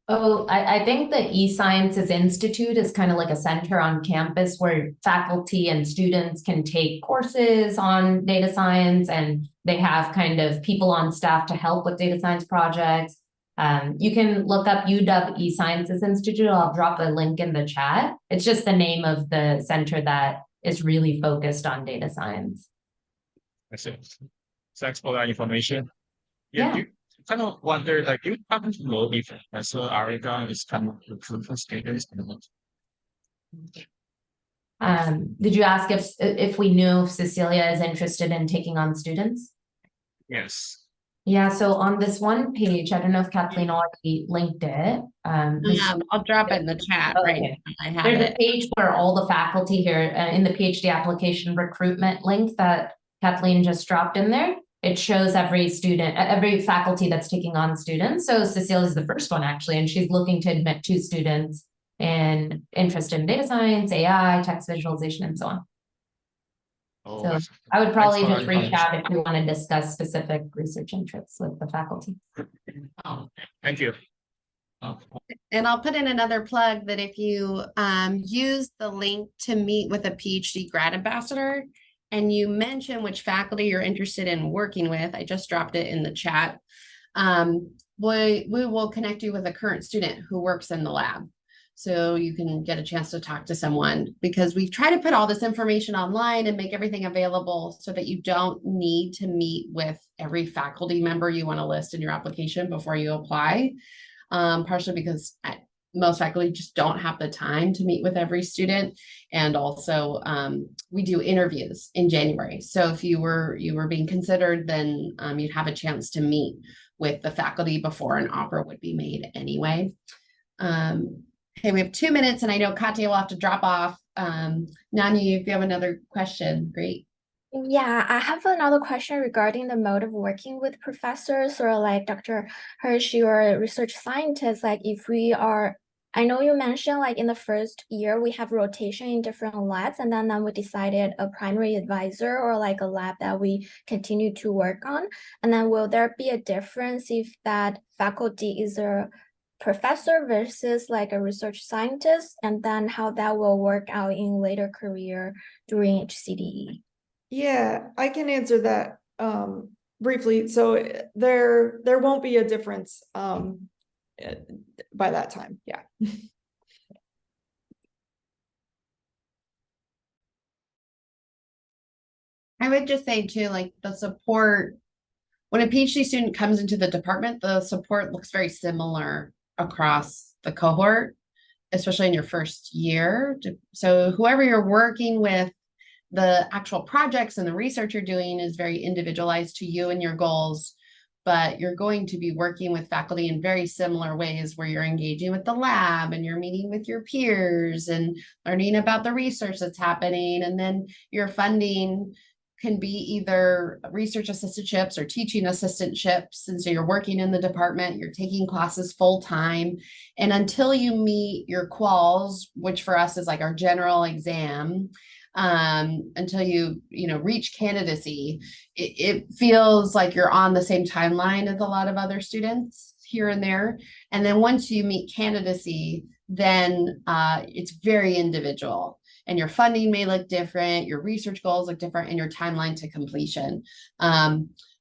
Oh, I think the eSciences Institute is kind of like a center on campus where faculty and students can take courses on data science, and they have kind of people on staff to help with data science projects. You can look up UW eSciences Institute. I'll drop a link in the chat. It's just the name of the center that is really focused on data science. That's it. Thanks for that information. Yeah. You kind of wonder, like, you happen to know if Professor Aragon is kind of recruiting students. Did you ask if we knew if Cecilia is interested in taking on students? Yes. Yeah, so on this one page, I don't know if Kathleen already linked it. I'll drop it in the chat right Okay. now. I have There's a it. page where all the faculty here in the PhD application recruitment link that Kathleen just dropped in there. It shows every student, every faculty that's taking on students. So Cecilia is the first one actually, and she's looking to admit 2 students in interest in data science, AI, text visualization, and so on. Oh, So I would probably just reach out if you want to discuss specific research interests with the faculty. Oh, thank you. And I'll put in another plug that if you use the link to meet with a PhD grad ambassador and you mention which faculty you're interested in working with, I just dropped it in the chat. We will connect you with a current student who works in the lab. So you can get a chance to talk to someone, because we try to put all this information online and make everything available so that you don't need to meet with every faculty member you want to list in your application before you apply. Partially because most faculty just don't have the time to meet with every student. And also we do interviews in January. So if you were being considered, then you'd have a chance to meet with the faculty before an offer would be made anyway. Okay, we have 2 minutes and I know Katya will have to drop off. Nani, if you have another question, great. Yeah, I have another question regarding the mode of working with professors or like Dr. Hirsch, or research scientists. Like if we are, I know you mentioned like in the first year we have rotation in different labs, and then we decided a primary advisor or like a lab that we continue to work on. And then will there be a difference if that faculty is a professor versus like a research scientist, and then how that will work out in later career during HCDE? Yeah, I can answer that briefly. So there won't be a difference by that time. Yeah. I would just say too, like the support, when a PhD student comes into the department, the support looks very similar across the cohort, especially in your first year. So whoever you're working with, the actual projects and the research you're doing is very individualized to you and your goals, but you're going to be working with faculty in very similar ways where you're engaging with the lab and you're meeting with your peers and learning about the research that's happening. And then your funding can be either research assistantships or teaching assistantships. And so you're working in the department, you're taking classes full time. And until you meet your quals, which for us is like our general exam, until you reach candidacy, it feels like you're on the same timeline as a lot of other students here and there. And then once you meet candidacy, then it's very individual, and your funding may look different, your research goals look different, and your timeline to completion.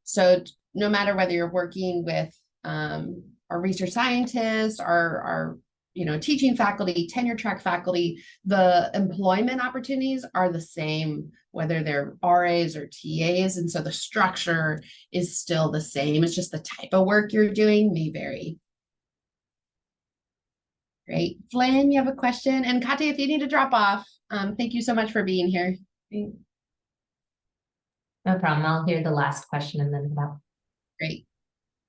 So no matter whether you're working with our research scientists, our teaching faculty, tenure track faculty, the employment opportunities are the same, whether they're RAs or TAs. And so the structure is still the same. It's just the type of work you're doing may vary. Great. Flynn, you have a question? And Katya, if you need to drop off, thank you so much for being here. No problem. I'll hear the last question and then about. Great.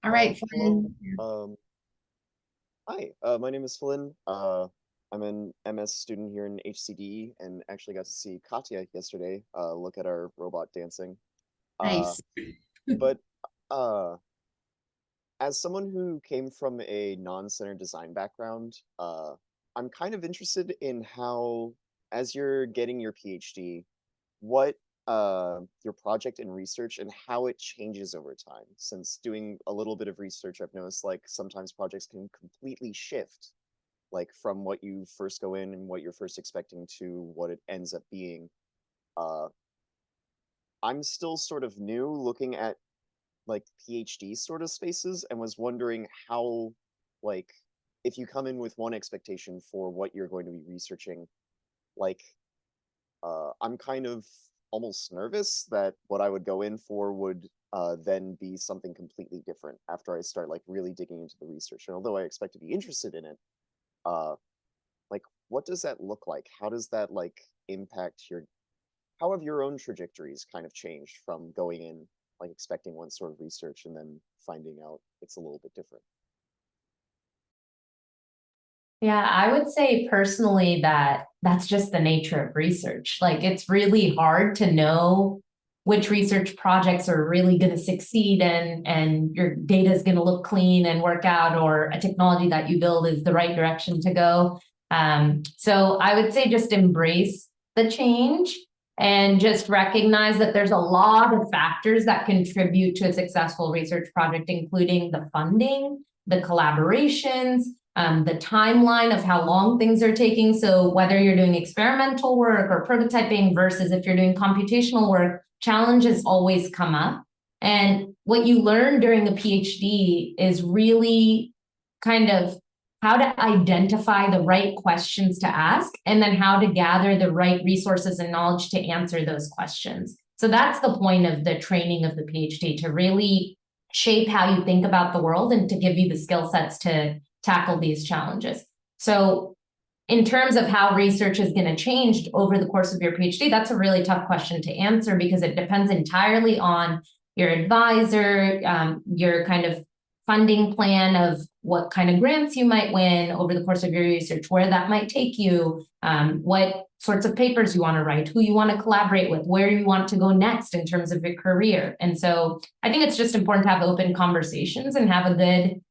All right, Flynn. Hi, my name is Flynn. I'm an MS student here in HCDE and actually got to see Katya yesterday, look at our robot dancing. Nice. But as someone who came from a non-centered design background, I'm kind of interested in how, as you're getting your PhD, what your project and research and how it changes over time. Since doing a little bit of research, I've noticed like sometimes projects can completely shift, like from what you first go in and what you're first expecting to what it ends up being. I'm still sort of new looking at like PhD sort of spaces and was wondering how, like, if you come in with one expectation for what you're going to be researching, like, I'm kind of almost nervous that what I would go in for would then be something completely different after I start like really digging into the research. And although I expect to be interested in it, like what does that look like? How does that like impact how have your own trajectories kind of changed from going in like expecting one sort of research and then finding out it's a little bit different? Yeah, I would say personally that that's just the nature of research. Like, it's really hard to know which research projects are really going to succeed and your data is going to look clean and work out, or a technology that you build is the right direction to go. So I would say just embrace the change and just recognize that there's a lot of factors that contribute to a successful research project, including the funding, the collaborations, the timeline of how long things are taking. So whether you're doing experimental work or prototyping versus if you're doing computational work, challenges always come up. And what you learn during a PhD is really kind of how to identify the right questions to ask, and then how to gather the right resources and knowledge to answer those questions. So that's the point of the training of the PhD, to really shape how you think about the world and to give you the skill sets to tackle these challenges. So in terms of how research is going to change over the course of your PhD, that's a really tough question to answer, because it depends entirely on your advisor, your kind of funding plan of what kind of grants you might win over the course of your research, where that might take you, what sorts of papers you want to write, who you want to collaborate with, where you want to go next in terms of your career. And so I think it's just important to have open conversations and have a good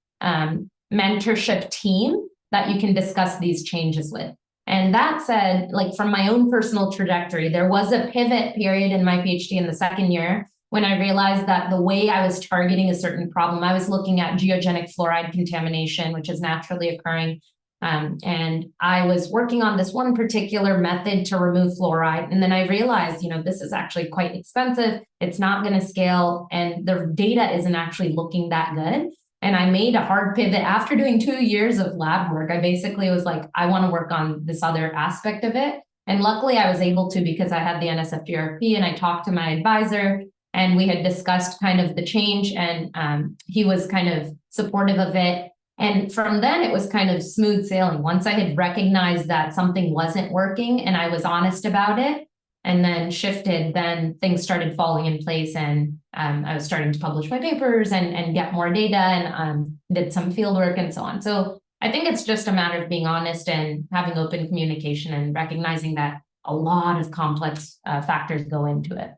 mentorship team that you can discuss these changes with. And that said, like, from my own personal trajectory, there was a pivot period in my PhD in the second year when I realized that the way I was targeting a certain problem, I was looking at geogenic fluoride contamination, which is naturally occurring. And I was working on this one particular method to remove fluoride. And then I realized, this is actually quite expensive. It's not going to scale. And the data isn't actually looking that good. And I made a hard pivot after doing 2 years of lab work. I basically was like, I want to work on this other aspect of it. And luckily I was able to, because I had the NSF-GRP and I talked to my advisor and we had discussed kind of the change, and he was kind of supportive of it. And from then it was kind of smooth sailing. Once I had recognized that something wasn't working and I was honest about it and then shifted, then things started falling in place, and I was starting to publish my papers and get more data, and did some field work and so on. So I think it's just a matter of being honest and having open communication and recognizing that a lot of complex factors go into it.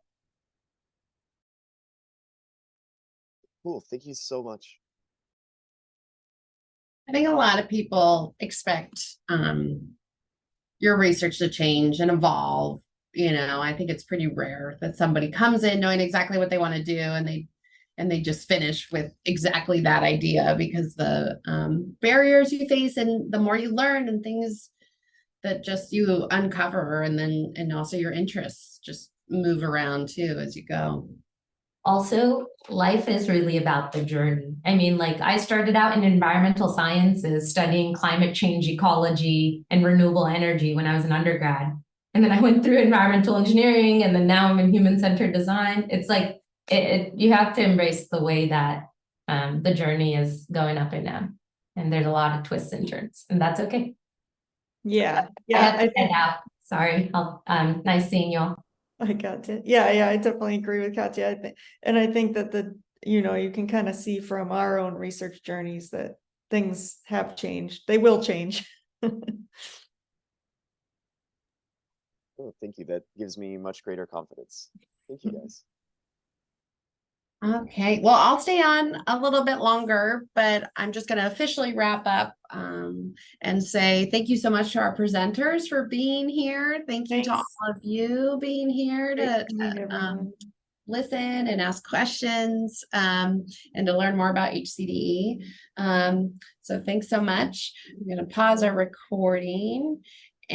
Cool. Thank you so much. I think a lot of people expect your research to change and evolve. I think it's pretty rare that somebody comes in knowing exactly what they want to do and they just finish with exactly that idea, because the barriers you face and the more you learn and things that just you uncover, and also your interests just move around too as you go. Also, life is really about the journey. I mean, like, I started out in environmental sciences studying climate change, ecology, and renewable energy when I was an undergrad. And then I went through environmental engineering, and then now I'm in human-centered design. It's like, you have to embrace the way that the journey is going up and down. And there's a lot of twists and turns, and that's okay. Yeah. I have to head out. Sorry. Nice seeing you all. I got it. Yeah, I definitely agree with Katya. I think that you can kind of see from our own research journeys that things have changed. They will change. Oh, thank you. That gives me much greater confidence. Thank you, guys. Okay, well, I'll stay on a little bit longer, but I'm just going to officially wrap up and say thank you so much to our presenters for being here. Thank you to all of you being here to listen and ask questions and to learn more about HCDE. So thanks so much. I'm going to pause our recording